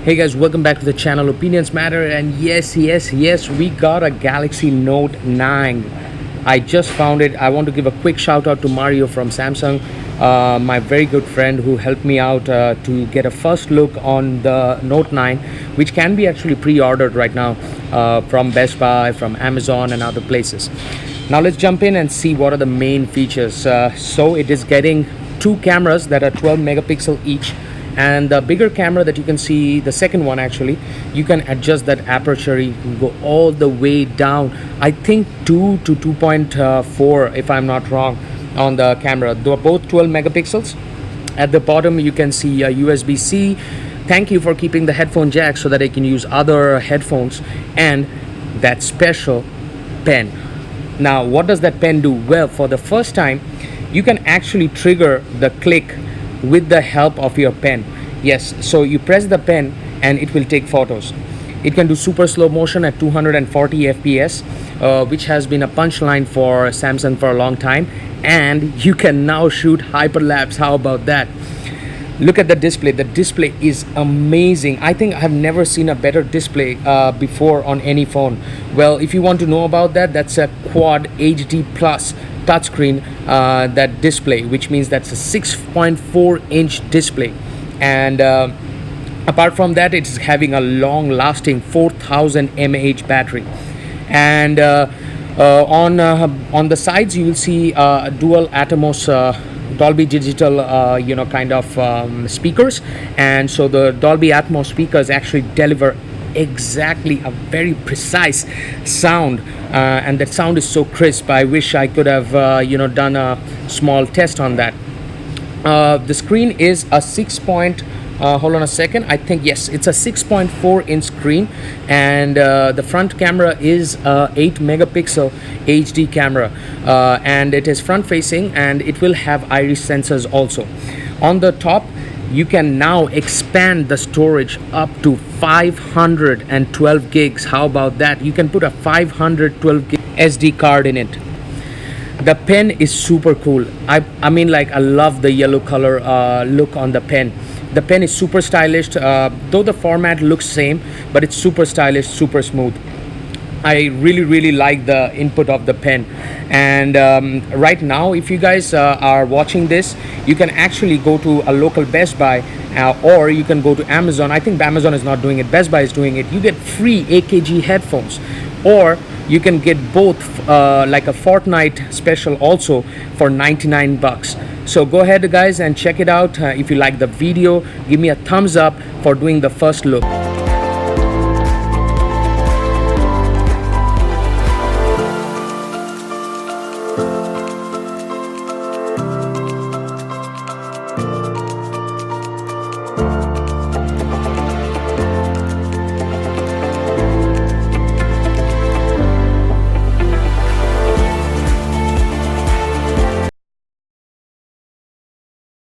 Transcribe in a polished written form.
Hey guys, welcome back to the channel. Opinions matter, and yes, we got a Galaxy Note 9. I just found it. I want to give a quick shout out to Mario from Samsung, my very good friend who helped me out to get a first look on the Note 9, which can be actually pre-ordered right now from Best Buy, from Amazon and other places. Now let's jump in and see what are the main features. So it is getting two cameras that are 12 megapixel each, and the bigger camera that you can see, the second one actually, you can adjust that aperture. You can go all the way down, I think 2 to 2.4 if I'm not wrong, on the camera. They're both 12 megapixels. At the bottom you can see a USB-C. Thank you for keeping the headphone jack so that I can use other headphones, and that special pen. Now what does that pen do? Well, for the first time you can actually trigger the click with the help of your pen. Yes, so you press the pen and it will take photos. It can do super slow motion at 240 fps, which has been a punchline for Samsung for a long time, and you can now shoot hyperlapse. How about that? Look at the display. The display is amazing. I think I've never seen a better display before on any phone. Well, if you want to know about that, that's a Quad HD Plus touchscreen, that display, which means that's a 6.4-inch display. And apart from that, it's having a long-lasting 4000 mAh battery. And on the sides you will see dual Atmos Dolby Digital kind of speakers, and so the Dolby Atmos speakers actually deliver exactly a very precise sound, and that sound is so crisp. I wish I could have done a small test on that. The screen is a hold on a second, I think yes, it's a 6.4-inch screen, and the front camera is a 8 megapixel HD camera, and it is front facing, and it will have iris sensors also. On the top you can now expand the storage up to 512 gigs. How about that? You can put a 512 gig SD card in it. The pen is super cool. I mean, like, I love the yellow color look on the pen. The pen is super stylish, though the format looks same, but it's super stylish, super smooth. I really like the input of the pen. And right now, if you guys are watching this, you can actually go to a local Best Buy, or you can go to Amazon. I think Amazon is not doing it, Best Buy is doing it. You get free AKG headphones, or you can get both like a Fortnite special also for 99 bucks. So go ahead guys and check it out. If you like the video, give me a thumbs up for doing the first look.